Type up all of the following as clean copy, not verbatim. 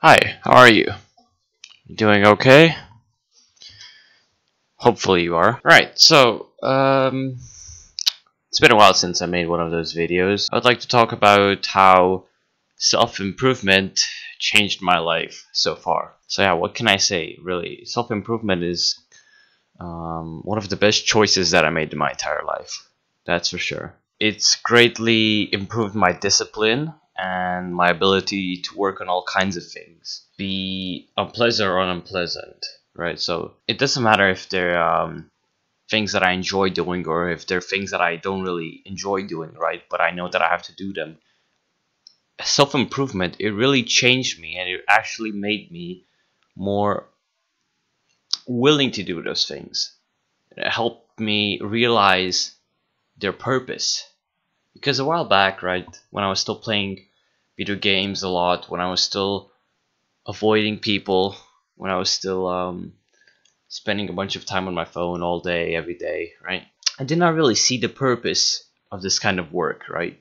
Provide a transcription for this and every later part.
Hi, how are you? You doing okay? Hopefully you are. Right, so, it's been a while since I made one of those videos. I would like to talk about how self-improvement changed my life so far. So yeah, what can I say, really? Self-improvement is one of the best choices that I made in my entire life. That's for sure. It's greatly improved my discipline and my ability to work on all kinds of things, be unpleasant or unpleasant, right? So it doesn't matter if they're things that I enjoy doing or if they're things that I don't really enjoy doing, right? But I know that I have to do them. Self improvement, it really changed me and it actually made me more willing to do those things. It helped me realize their purpose. Because a while back, right, when I was still playing video games a lot, when I was still avoiding people, when I was still spending a bunch of time on my phone all day, every day, right, I did not really see the purpose of this kind of work, right?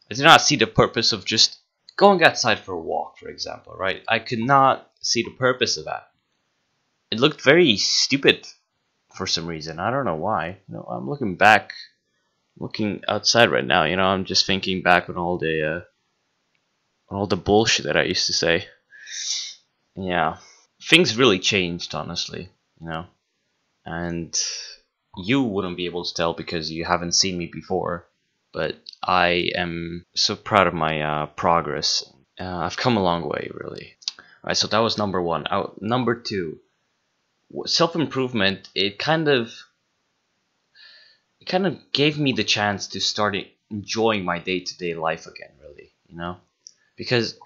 I did not see the purpose of just going outside for a walk, for example, right? I could not see the purpose of that. It looked very stupid for some reason. I don't know why. I'm looking outside right now. I'm just thinking back on all the bullshit that I used to say. Yeah, things really changed, honestly. You know, and you wouldn't be able to tell because you haven't seen me before. But I am so proud of my progress. I've come a long way, really. All right, so that was number one. Number two, self improvement. It kind of gave me the chance to start enjoying my day-to-day life again, really, because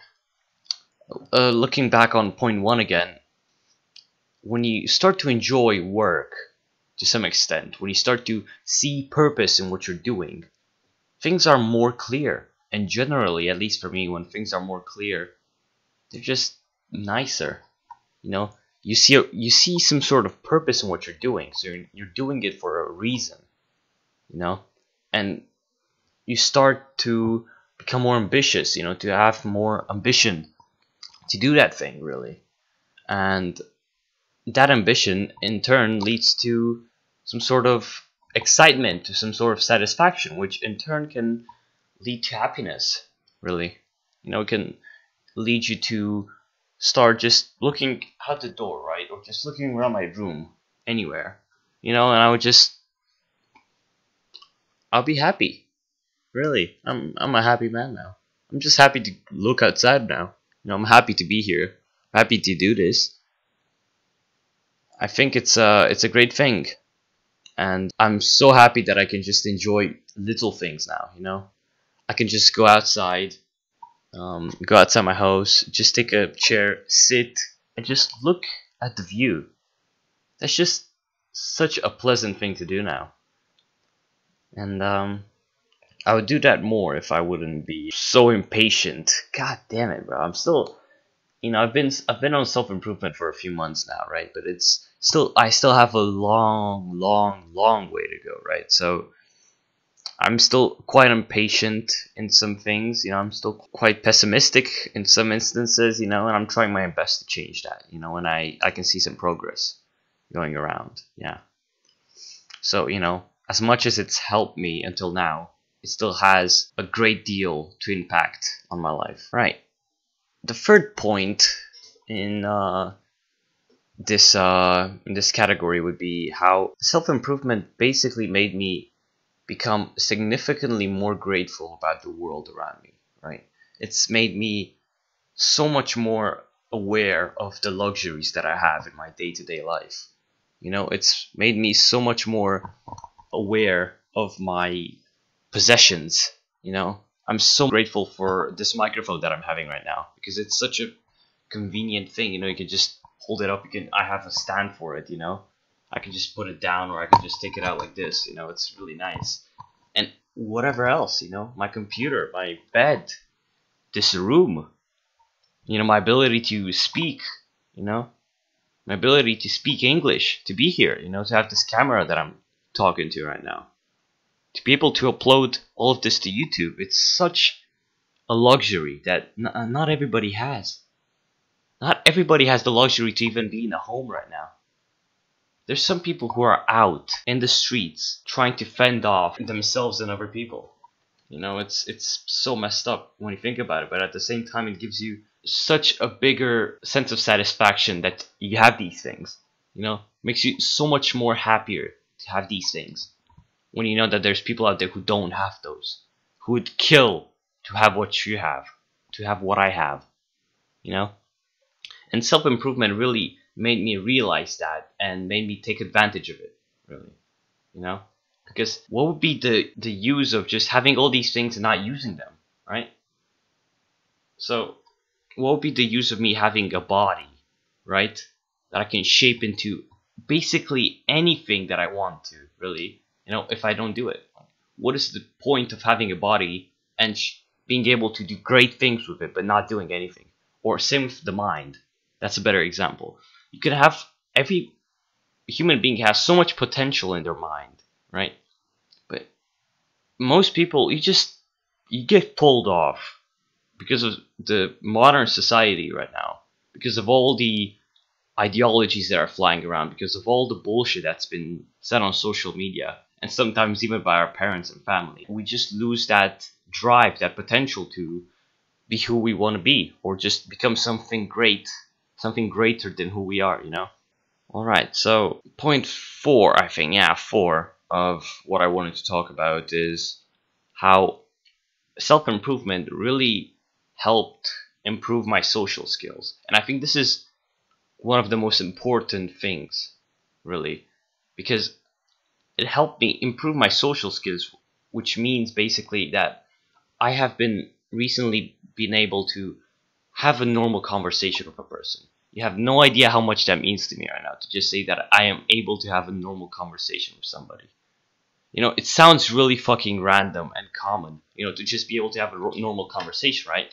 looking back on point one again, when you start to enjoy work to some extent, when you start to see purpose in what you're doing, things are more clear. And generally, at least for me, when things are more clear, they're just nicer. You know, you see some sort of purpose in what you're doing, so you're doing it for a reason. You know, and you start to become more ambitious, to have more ambition to do that thing, really. And that ambition, in turn, leads to some sort of excitement, to some sort of satisfaction, which in turn can lead to happiness, really. It can lead you to start just looking out the door, right? Or just looking around my room, anywhere. And I'll be happy. Really, I'm a happy man now. I'm just happy to look outside now. I'm happy to be here. Happy to do this. I think it's a great thing, and I'm so happy that I can just enjoy little things now. I can just go outside my house, just take a chair, sit, and just look at the view. That's just such a pleasant thing to do now, and I would do that more if I wouldn't be so impatient. God damn it, bro! I'm still, I've been on self improvement for a few months now, right? But I still have a long, long, long way to go, right? So I'm still quite impatient in some things. I'm still quite pessimistic in some instances. And I'm trying my best to change that. And I can see some progress going around. Yeah. So as much as it's helped me until now, it still has a great deal to impact on my life. Right. The third point in this category would be how self-improvement basically made me become significantly more grateful about the world around me, right? It's made me so much more aware of the luxuries that I have in my day-to-day life. It's made me so much more aware of my possessions. I'm so grateful for this microphone that I'm having right now because it's such a convenient thing. You can just hold it up. I have a stand for it. I can just put it down or I can just take it out like this. It's really nice. And whatever else, my computer, my bed, this room, my ability to speak, my ability to speak English, to be here, to have this camera that I'm talking to right now, to be able to upload all of this to YouTube. It's such a luxury that not everybody has. Not everybody has the luxury to even be in a home right now. There's some people who are out in the streets trying to fend off themselves and other people. You know, it's so messed up when you think about it, but at the same time it gives you such a bigger sense of satisfaction that you have these things. You know, makes you so much more happier to have these things when you know that there's people out there who don't have those, who would kill to have what you have, to have what I have, you know? And self-improvement really made me realize that and made me take advantage of it, really, you know? Because what would be the use of just having all these things and not using them, right? So what would be the use of me having a body, right? That I can shape into basically anything that I want to, really, you know, if I don't do it. What is the point of having a body and being able to do great things with it but not doing anything? Or same with the mind. That's a better example. You could have every human being has so much potential in their mind, right? But most people, you get pulled off because of the modern society right now, because of all the ideologies that are flying around, because of all the bullshit that's been said on social media, and sometimes even by our parents and family. We just lose that drive, that potential to be who we want to be, or just become something great, something greater than who we are, you know? Alright, so point 4, I think, yeah, 4 of what I wanted to talk about is how self-improvement really helped improve my social skills. And I think this is one of the most important things, really, because it helped me improve my social skills, which means basically that I have been recently been able to have a normal conversation with a person. You have no idea how much that means to me right now, to just say that I am able to have a normal conversation with somebody. You know, it sounds really fucking random and common, you know, to just be able to have a normal conversation, right?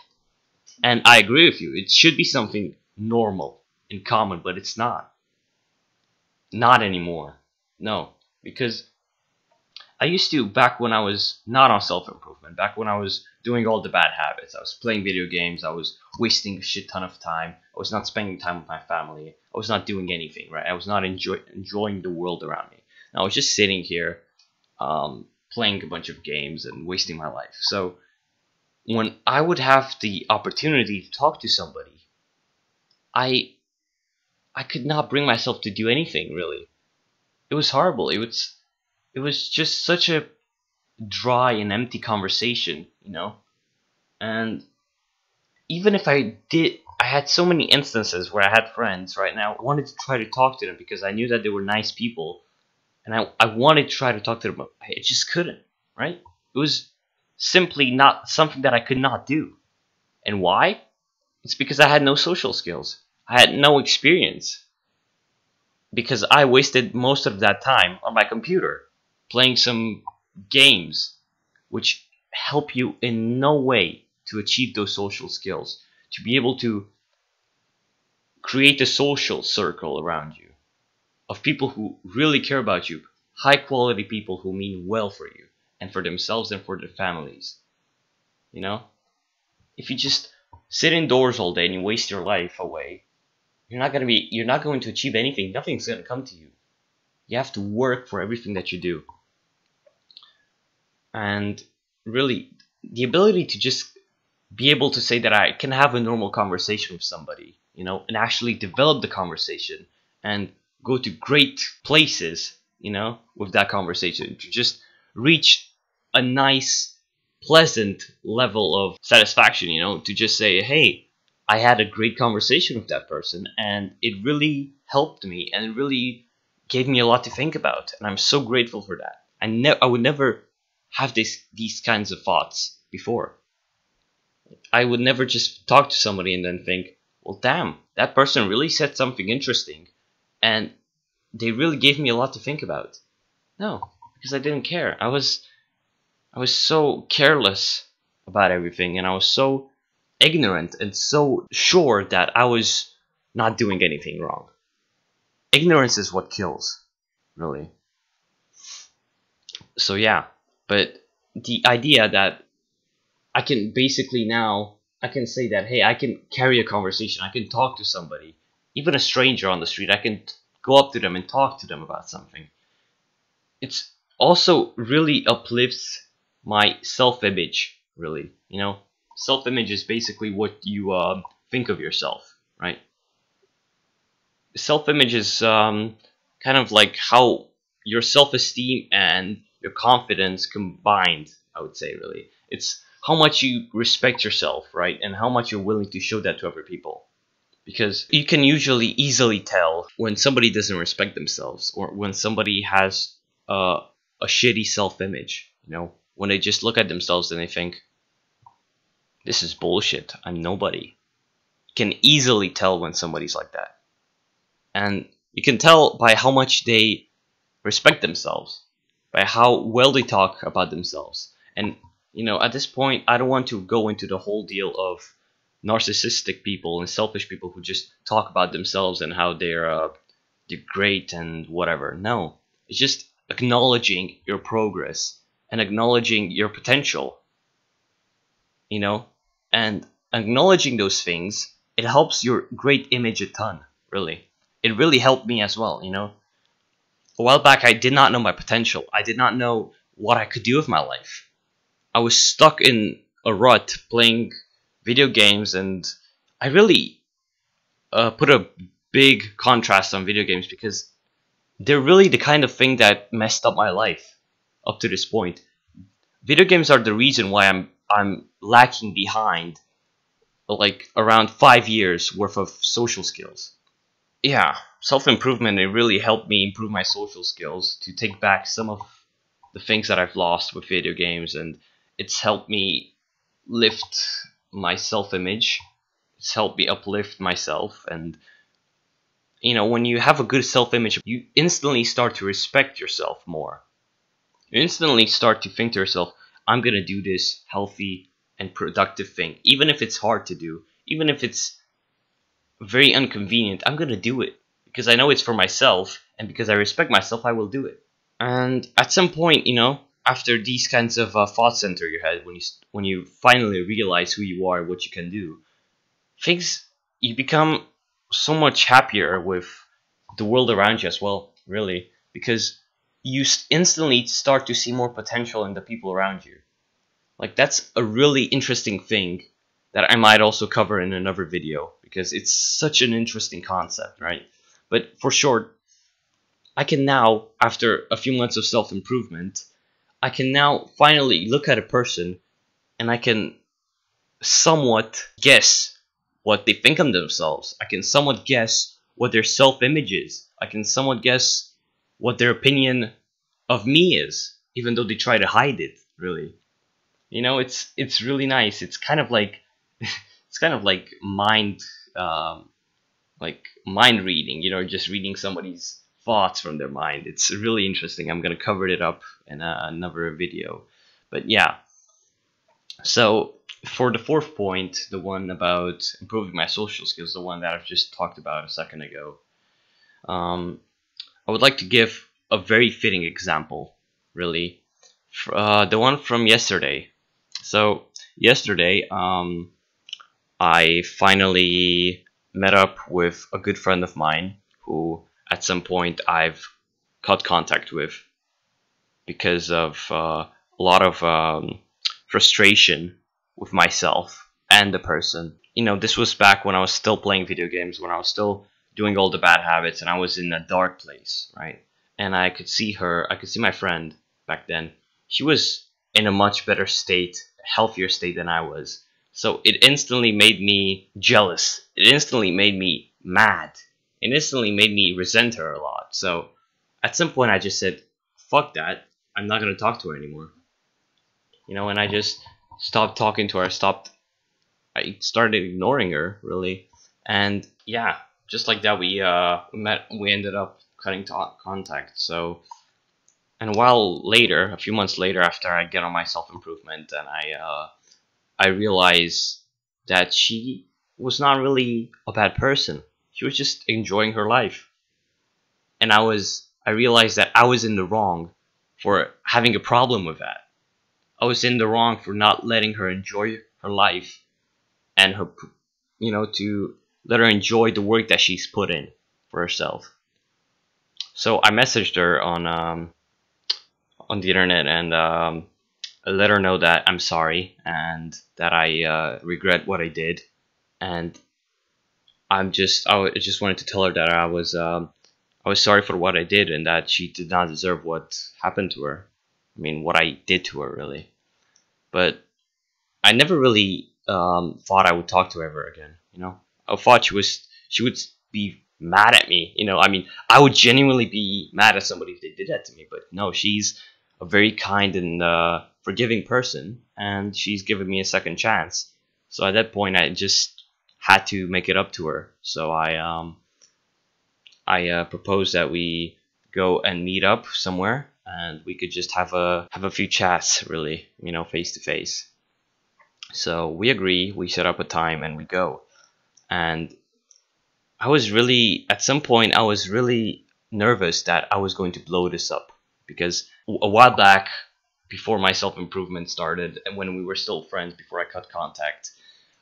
And I agree with you. It should be something normal and common, but it's not. Not anymore. No. Because I used to, back when I was not on self-improvement, back when I was doing all the bad habits, I was playing video games, I was wasting a shit ton of time, I was not spending time with my family, I was not doing anything, right? I was not enjoying the world around me. And I was just sitting here, playing a bunch of games and wasting my life. So when I would have the opportunity to talk to somebody, I could not bring myself to do anything, really. It was horrible. It was just such a dry and empty conversation, you know? And even if I had so many instances where I had friends right now, I wanted to try to talk to them because I knew that they were nice people, and I wanted to try to talk to them, but I just couldn't, right? It was simply not something that I could not do. And why? It's because I had no social skills. I had no experience. Because I wasted most of that time on my computer playing some games which help you in no way to achieve those social skills, to be able to create a social circle around you of people who really care about you, high quality people who mean well for you and for themselves and for their families. You know, if you just sit indoors all day and you waste your life away, you're not going to achieve anything. Nothing's going to come to you. You have to work for everything that you do. And really, the ability to just be able to say that I can have a normal conversation with somebody, you know, and actually develop the conversation and go to great places, you know, with that conversation, to just reach a nice, pleasant level of satisfaction, you know, to just say, hey, I had a great conversation with that person and it really helped me and it really gave me a lot to think about, and I'm so grateful for that. I would never have these kinds of thoughts before. I would never just talk to somebody and then think, well, damn, that person really said something interesting and they really gave me a lot to think about. No, because I didn't care. I was so careless about everything, and I was so ignorant and so sure that I was not doing anything wrong. Ignorance is what kills, really. So yeah, but the idea that I can basically now I can say that, hey, I can carry a conversation, I can talk to somebody, even a stranger on the street, I can go up to them and talk to them about something. It's also really uplifts my self-image, really. You know, self-image is basically what you think of yourself, right? Self-image is kind of like how your self-esteem and your confidence combined, I would say, really. It's how much you respect yourself, right? And how much you're willing to show that to other people. Because you can usually easily tell when somebody doesn't respect themselves, or when somebody has a shitty self-image, you know, when they just look at themselves and they think, this is bullshit, I'm nobody. You can easily tell when somebody's like that. And you can tell by how much they respect themselves, by how well they talk about themselves. And, you know, at this point, I don't want to go into the whole deal of narcissistic people and selfish people who just talk about themselves and how they're great and whatever. No, it's just acknowledging your progress and acknowledging your potential, you know, and acknowledging those things. It helps your great image a ton, really. It really helped me as well, you know. A while back, I did not know my potential. I did not know what I could do with my life. I was stuck in a rut playing video games, and I really put a big contrast on video games because they're really the kind of thing that messed up my life up to this point. Video games are the reason why I'm lacking behind like around 5 years worth of social skills. Yeah, self-improvement, it really helped me improve my social skills to take back some of the things that I've lost with video games, and it's helped me lift my self-image. It's helped me uplift myself, and you know, when you have a good self-image, you instantly start to respect yourself more. You instantly start to think to yourself, I'm gonna do this healthy and productive thing, even if it's hard to do, even if it's very inconvenient, I'm gonna do it because I know it's for myself, and because I respect myself, I will do it. And at some point, you know, after these kinds of thoughts enter your head, when you finally realize who you are, what you can do, things you become so much happier with the world around you as well, really, because you instantly start to see more potential in the people around you. Like, that's a really interesting thing that I might also cover in another video, because it's such an interesting concept, right? But for short, I can now, after a few months of self-improvement, I can now finally look at a person and I can somewhat guess what they think of themselves. I can somewhat guess what their self-image is. I can somewhat guess what their opinion of me is, even though they try to hide it, really. You know, it's really nice. It's kind of like it's kind of like mind reading, you know, just reading somebody's thoughts from their mind. It's really interesting. I'm gonna cover it up in another video. But yeah, so for the fourth point, the one about improving my social skills, the one that I've just talked about a second ago, I would like to give a very fitting example, really, the one from yesterday. So yesterday, I finally met up with a good friend of mine who at some point I've cut contact with because of a lot of frustration with myself and the person. You know, this was back when I was still playing video games, when I was still doing all the bad habits, and I was in a dark place, right? And I could see her, I could see my friend back then. She was in a much better state, healthier state than I was. So it instantly made me jealous. It instantly made me mad. It instantly made me resent her a lot. So at some point I just said, fuck that. I'm not going to talk to her anymore. You know, and I just stopped talking to her. I started ignoring her, really. And yeah, just like that, we ended up cutting contact. So, and a while later, a few months later, after I get on my self-improvement, and I realized that she was not really a bad person. She was just enjoying her life. And I realized that I was in the wrong for having a problem with that. I was in the wrong for not letting her enjoy her life and her, to let her enjoy the work that she's put in for herself. So I messaged her on the internet, and I let her know that I'm sorry and that I regret what I did, and I just wanted to tell her that I was sorry for what I did and that she did not deserve what happened to her. I mean, what I did to her, really. But I never really thought I would talk to her ever again. I thought she would be mad at me. I mean, I would genuinely be mad at somebody if they did that to me. But no, she's a very kind and forgiving person, and she's given me a second chance. So at that point, I just had to make it up to her. So I proposed that we go and meet up somewhere, and we could just have a few chats, really, face to face. So we agree, we set up a time, and we go. And at some point, I was really nervous that I was going to blow this up, because a while back, before my self-improvement started, and when we were still friends, before I cut contact,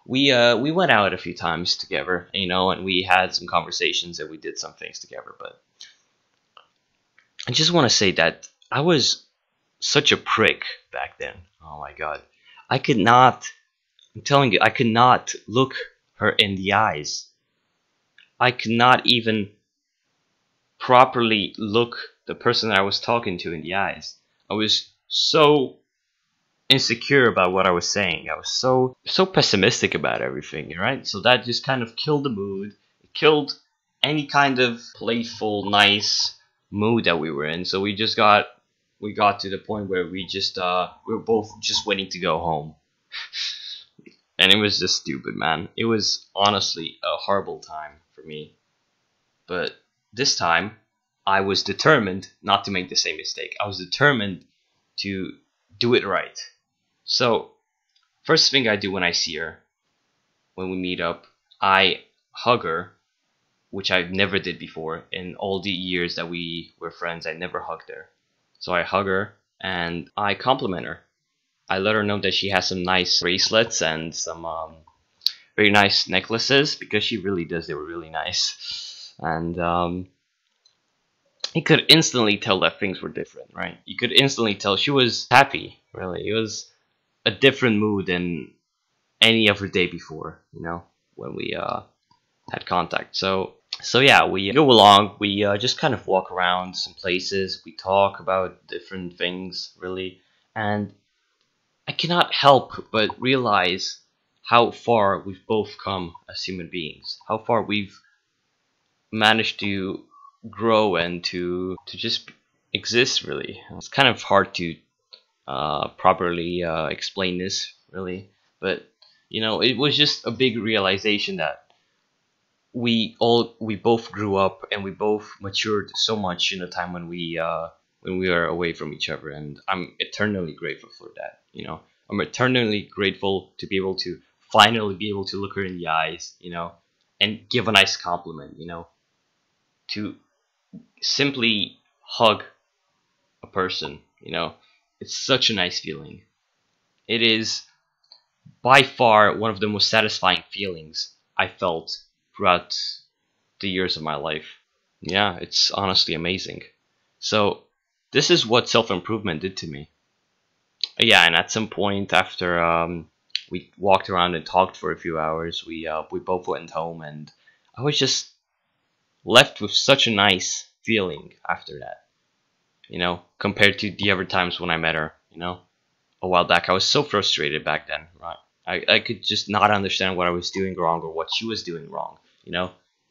we went out a few times together, and we had some conversations and we did some things together. But I just want to say that I was such a prick back then. Oh my god. I'm telling you, I could not look her in the eyes. I could not even properly look the person that I was talking to in the eyes. I was so insecure about what I was saying. I was so pessimistic about everything, right? So that just kind of killed the mood. It killed any kind of playful, nice mood that we were in. So we got to the point where we were both just waiting to go home. And it was just stupid, man. It was honestly a horrible time for me. But this time, I was determined not to make the same mistake. I was determined to do it right. So, first thing I do when I see her, when we meet up, I hug her, which I never did before. In all the years that we were friends, I never hugged her. So I hug her and I compliment her. I let her know that she has some nice bracelets and some very nice necklaces, because she really does. They were really nice. And you could instantly tell that things were different, right? You could instantly tell she was happy, really. It was a different mood than any other day before, when we had contact. So yeah, we go along. We just kind of walk around some places. We talk about different things, really. And I cannot help but realize how far we've both come as human beings. How far we've managed to grow and to just exist, really. It's kind of hard to properly explain this, really. But, it was just a big realization that we both grew up and we both matured so much in the time when we are away from each other, and I'm eternally grateful for that. I'm eternally grateful to be able to finally be able to look her in the eyes, and give a nice compliment, to simply hug a person, it's such a nice feeling. It is by far one of the most satisfying feelings I felt throughout the years of my life. Yeah, it's honestly amazing. So this is what self-improvement did to me. Yeah, and at some point after we walked around and talked for a few hours, we both went home, and I was just left with such a nice feeling after that. Compared to the other times when I met her, a while back. I was so frustrated back then, right? I could just not understand what I was doing wrong or what she was doing wrong,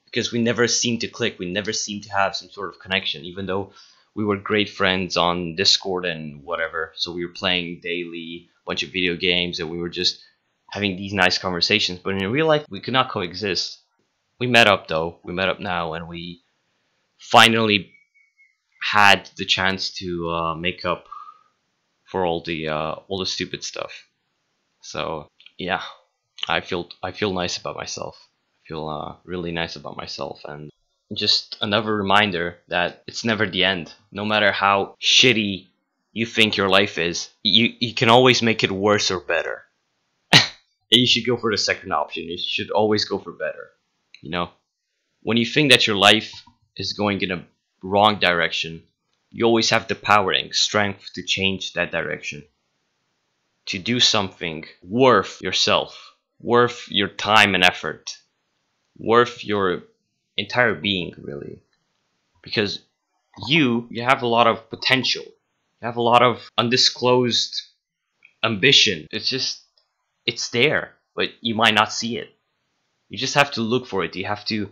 because we never seemed to click. We never seemed to have some sort of connection, even though we were great friends on Discord and whatever. So we were playing daily, a bunch of video games, and we were just having these nice conversations. But in real life, we could not coexist. We met up, though. We met up now, and we finally had the chance to make up for all the stupid stuff. So yeah, I feel nice about myself. I feel really nice about myself, and just another reminder that it's never the end. No matter how shitty you think your life is, you can always make it worse or better. And you should go for the second option. You should always go for better. You know, when you think that your life is going in a wrong direction, you always have the power and strength to change that direction, to do something worth yourself, worth your time and effort, worth your entire being, really. Because you have a lot of potential, you have a lot of undisclosed ambition. It's there, but you might not see it. You just have to look for it. You have to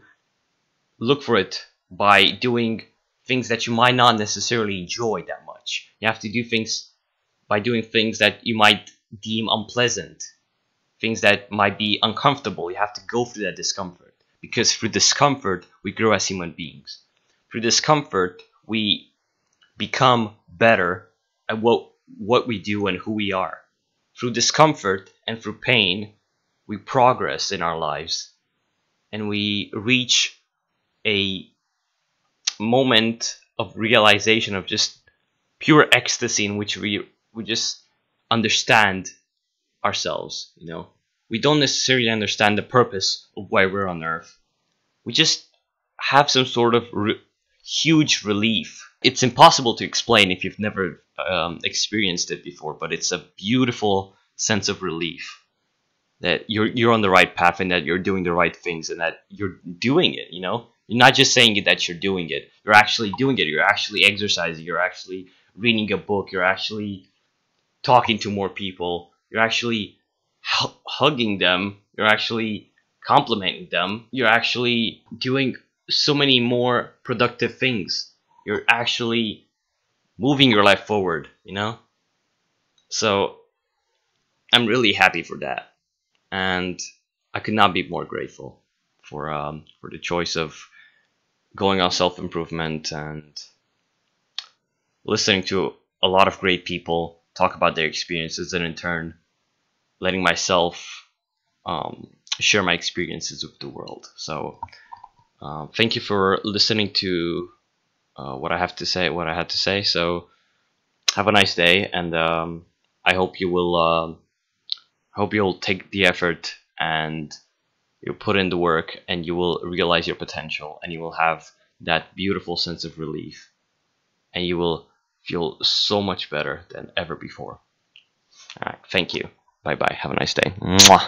look for it by doing things that you might not necessarily enjoy that much. You have to do things by doing things that you might deem unpleasant, things that might be uncomfortable. You have to go through that discomfort, because through discomfort we grow as human beings. Through discomfort we become better at what we do and who we are. Through discomfort and through pain we progress in our lives, and we reach a moment of realization, of just pure ecstasy, in which we just understand ourselves. You know, we don't necessarily understand the purpose of why we're on earth. We just have some sort of huge relief. It's impossible to explain if you've never experienced it before, but it's a beautiful sense of relief that you're on the right path, and that you're doing the right things, and that you're doing it. You know, you're not just saying it, that you're doing it. You're actually doing it. You're actually exercising. You're actually reading a book. You're actually talking to more people. You're actually hugging them. You're actually complimenting them. You're actually doing so many more productive things. You're actually moving your life forward, you know? So I'm really happy for that. And I could not be more grateful for the choice of going on self-improvement and listening to a lot of great people talk about their experiences, and in turn letting myself share my experiences with the world. So thank you for listening to what I had to say. So have a nice day, and I hope you'll take the effort, and you'll put in the work, and you will realize your potential, and you will have that beautiful sense of relief, and you will feel so much better than ever before. All right, thank you. Bye bye. Have a nice day. Mwah.